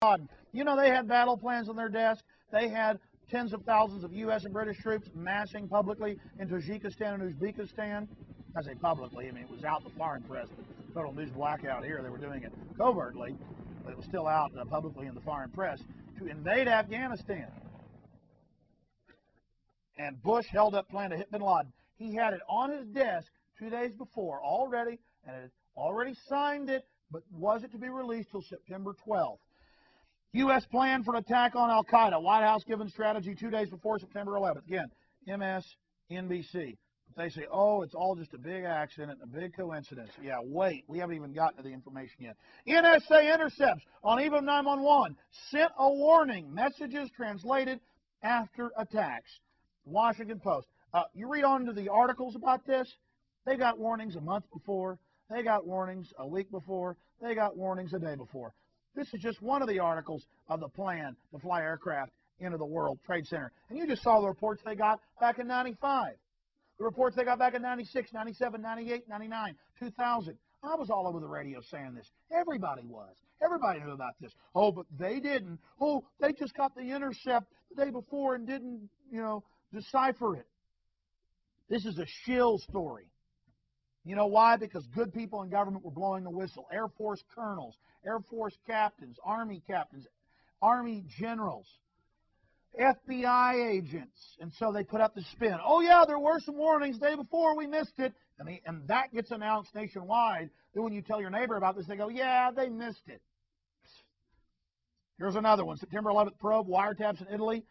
Laden. You know, they had battle plans on their desk. They had tens of thousands of U.S. and British troops massing publicly in Tajikistan and Uzbekistan. I say publicly, I mean, it was out in the foreign press, but total news blackout here. They were doing it covertly, but it was still out publicly in the foreign press to invade Afghanistan. And Bush held up plan to hit bin Laden. He had it on his desk 2 days before already, and had already signed it, but was it to be released till September 12th. U.S. plan for an attack on al-Qaeda. White House given strategy 2 days before September 11th. Again, MSNBC. But they say, oh, it's all just a big accident, a big coincidence. Yeah, wait, we haven't even gotten to the information yet. NSA intercepts on eve of 911 sent a warning. Messages translated after attacks. Washington Post. You read on to the articles about this. They got warnings a month before. They got warnings a week before. They got warnings a day before. This is just one of the articles of the plan to fly aircraft into the World Trade Center. And you just saw the reports they got back in 95. The reports they got back in 96, 97, 98, 99, 2000. I was all over the radio saying this. Everybody was. Everybody knew about this. Oh, but they didn't. Oh, they just got the intercept the day before and didn't, decipher it. This is a shill story. You know why? Because good people in government were blowing the whistle. Air Force colonels, Air Force captains, Army generals, FBI agents. And so they put up the spin. Oh, yeah, there were some warnings the day before. We missed it. And that gets announced nationwide. Then when you tell your neighbor about this, they go, yeah, they missed it. Here's another one. September 11th probe, wiretaps in Italy.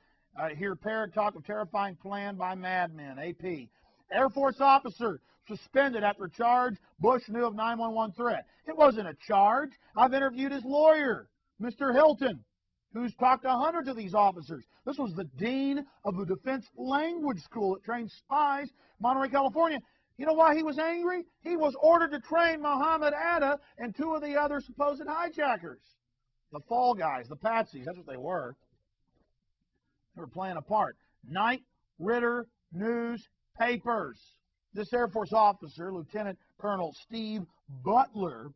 Here, paired talk of terrifying plan by madmen. AP. Air Force officer suspended after charge. Bush knew of 911 threat. It wasn't a charge. I've interviewed his lawyer, Mr. Hilton, who's talked to hundreds of these officers. This was the dean of the Defense Language School that trains spies, Monterey, California. You know why he was angry? He was ordered to train Mohammed Atta and two of the other supposed hijackers. The fall guys, the patsies, that's what they were. They were playing a part. Knight Ridder newspapers. This Air Force officer, Lieutenant Colonel Steve Butler,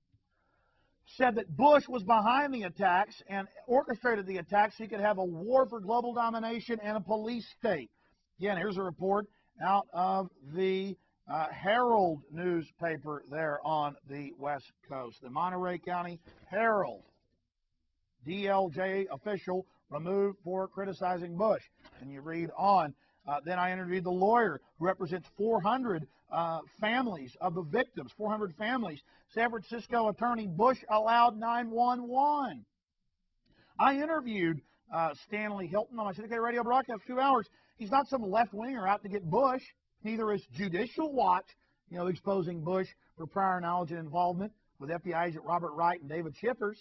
said that Bush was behind the attacks and orchestrated the attacks so he could have a war for global domination and a police state. Again, here's a report out of the Herald newspaper there on the West Coast. The Monterey County Herald. DLJ official removed for criticizing Bush. And you read on. Then I interviewed the lawyer who represents 400 families of the victims, 400 families. San Francisco attorney Bush allowed 911. I interviewed Stanley Hilton on my syndicated radio broadcast 2 hours. He's not some left-winger out to get Bush. Neither is Judicial Watch, exposing Bush for prior knowledge and involvement with FBI agent Robert Wright and David Schiffers,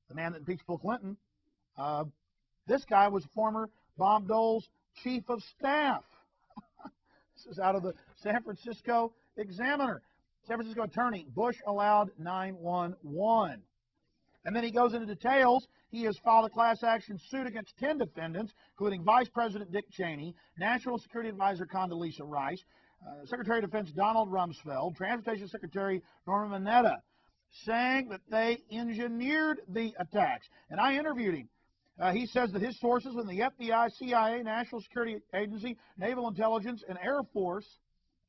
the man that impeached Bill Clinton. This guy was former Bob Dole's chief of staff. This is out of the San Francisco Examiner. San Francisco attorney, Bush allowed 911. And then he goes into details. He has filed a class action suit against 10 defendants, including Vice President Dick Cheney, National Security Advisor Condoleezza Rice, Secretary of Defense Donald Rumsfeld, Transportation Secretary Norman Mineta, saying that they engineered the attacks. And I interviewed him. He says that his sources in the FBI, CIA, National Security Agency, Naval Intelligence, and Air Force,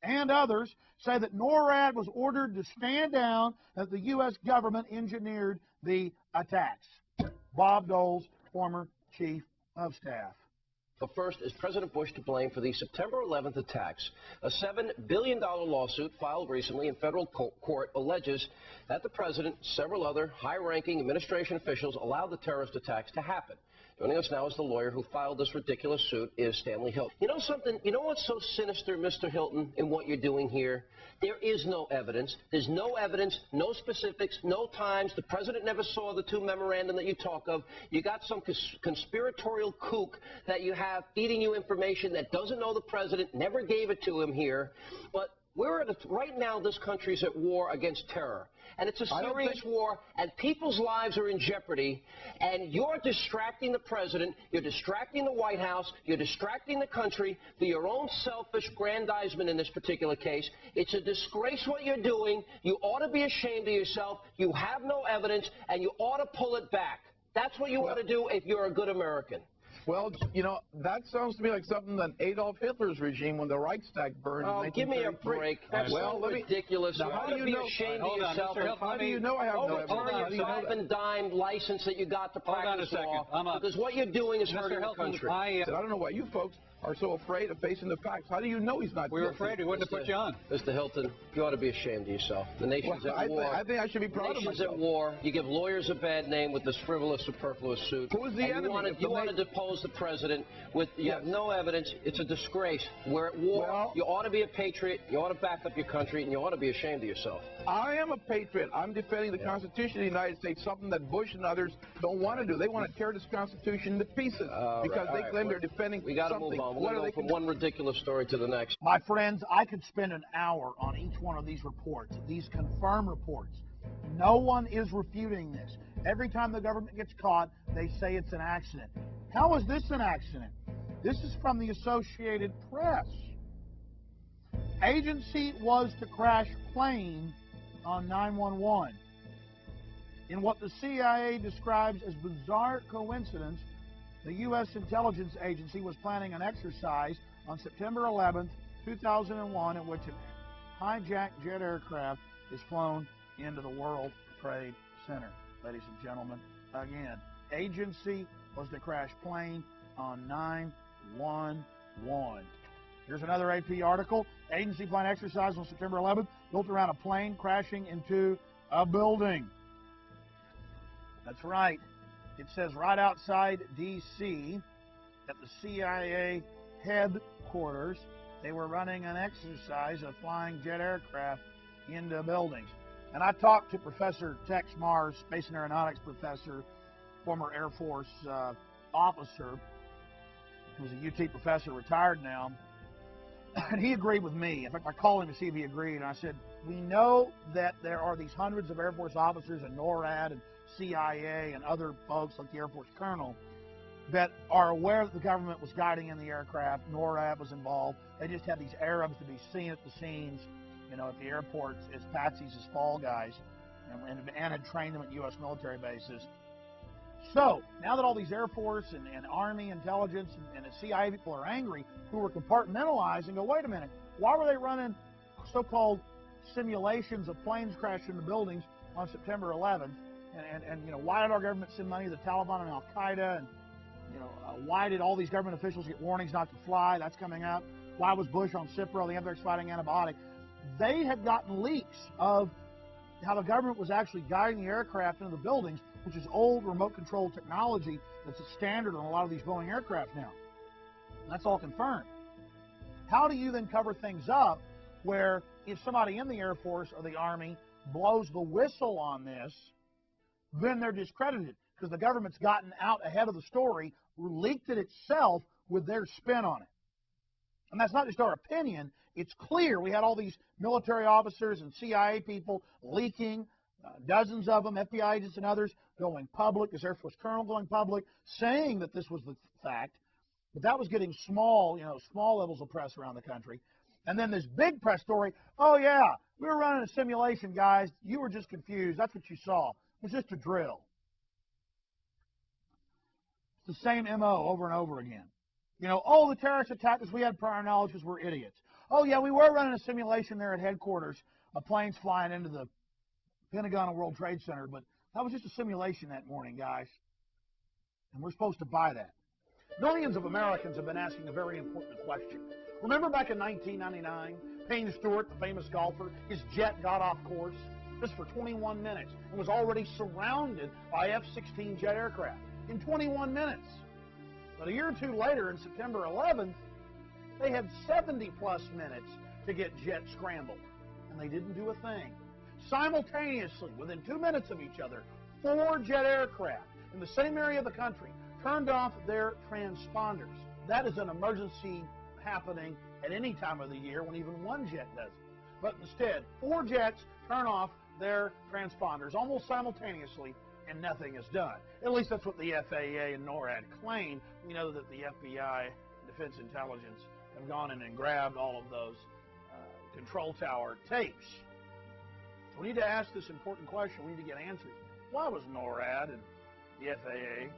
and others, say that NORAD was ordered to stand down, that the U.S. government engineered the attacks. Bob Dole's former chief of staff. But first, is President Bush to blame for the September 11th attacks? A $7 billion lawsuit filed recently in federal court alleges that the president, several other high-ranking administration officials allowed the terrorist attacks to happen. Joining us now is the lawyer who filed this ridiculous suit, is Stanley Hilton. You know something? You know what's so sinister, Mr. Hilton, in what you're doing here? There is no evidence. There's no evidence, no specifics, no times. The president never saw the two memorandum that you talk of. You got some conspiratorial kook that you have feeding you information that doesn't know the president, never gave it to him here. But right now, this country's at war against terror. And it's a serious war, and people's lives are in jeopardy. And you're distracting the president, you're distracting the White House, you're distracting the country for your own selfish grandizement in this particular case. It's a disgrace what you're doing. You ought to be ashamed of yourself. You have no evidence, and you ought to pull it back. That's what you want to do if you're a good American. Well, you know, that sounds to me like something that Adolf Hitler's regime, when the Reichstag burned in 1933. Give me a break. That's ridiculous. Now, how do you know? Ashamed of yourself. How do you know I have no evidence? Overturn your five-and-dime license that you got to practice law, because what you're doing is hurting the country. I don't know why you folks are so afraid of facing the facts. How do you know he's not guilty? We were afraid. We wouldn't have put you on. Mr. Hilton, you ought to be ashamed of yourself. The nation's at war. I think I should be proud of myself. The nation's at war. You give lawyers a bad name with this frivolous, superfluous suit. Who's the enemy? You want to depose the president with you have no evidence. It's a disgrace. We're at war. Well, you ought to be a patriot. You ought to back up your country, and you ought to be ashamed of yourself. I am a patriot. I'm defending the Constitution of the United States, something that Bush and others don't want to do. They want to tear this Constitution to pieces because they claim they're defending something. We got to move on. We're going to go from one ridiculous story to the next. My friends, I could spend an hour on each one of these reports, these confirmed reports. No one is refuting this. Every time the government gets caught, they say it's an accident. How is this an accident? This is from the Associated Press. Agency was to crash plane on 911. In what the CIA describes as bizarre coincidence, the U.S. intelligence agency was planning an exercise on September 11th, 2001, in which a hijacked jet aircraft is flown into the World Trade Center. Ladies and gentlemen, again, agency was to crash plane on 911. Here's another AP article. Agency planned exercise on September 11th, built around a plane crashing into a building. That's right. It says right outside D.C. at the CIA headquarters, they were running an exercise of flying jet aircraft into buildings. And I talked to Professor Tex Mars, Space and Aeronautics professor, former Air Force officer, who's a UT professor, retired now, and he agreed with me. In fact, I called him to see if he agreed, and I said, we know that there are these hundreds of Air Force officers and NORAD and CIA and other folks like the Air Force colonel that are aware that the government was guiding in the aircraft. NORAD was involved. They just had these Arabs to be seen at the scenes, you know, at the airports as patsies, as fall guys, and had trained them at U.S. military bases. So, now that all these Air Force and Army intelligence and the CIA people are angry, who were compartmentalized and go, wait a minute, why were they running so-called simulations of planes crashing into buildings on September 11th? And you know, why did our government send money to the Taliban and Al-Qaeda? And, you know, why did all these government officials get warnings not to fly? That's coming up. Why was Bush on Cipro, the anthrax-fighting antibiotic? They had gotten leaks of how the government was actually guiding the aircraft into the buildings, which is old remote-controlled technology that's a standard on a lot of these Boeing aircraft now. And that's all confirmed. How do you then cover things up where if somebody in the Air Force or the Army blows the whistle on this, then they're discredited because the government's gotten out ahead of the story, leaked it itself with their spin on it. And that's not just our opinion. It's clear. We had all these military officers and CIA people leaking, dozens of them, FBI agents and others, going public, this Air Force colonel going public, saying that this was the fact. But that was getting small, you know, small levels of press around the country. And then this big press story, oh, yeah, we were running a simulation, guys. You were just confused. That's what you saw. It was just a drill. It's the same MO over and over again. You know, oh, the terrorists attacked us. We had prior knowledge because we're idiots. Oh, yeah, we were running a simulation there at headquarters of planes flying into the Pentagon and World Trade Center, but that was just a simulation that morning, guys. And we're supposed to buy that. Millions of Americans have been asking a very important question. Remember back in 1999, Payne Stewart, the famous golfer, his jet got off course just for 21 minutes and was already surrounded by F-16 jet aircraft in 21 minutes. But a year or two later, in September 11th, they had 70-plus minutes to get jets scrambled, and they didn't do a thing. Simultaneously, within 2 minutes of each other, 4 jet aircraft in the same area of the country turned off their transponders. That is an emergency happening at any time of the year when even one jet does it. But instead, 4 jets turn off their transponders almost simultaneously, and nothing is done. At least that's what the FAA and NORAD claim. We know that the FBI, Defense Intelligence, have gone in and grabbed all of those control tower tapes. So we need to ask this important question. We need to get answers. Why was NORAD and the SAA.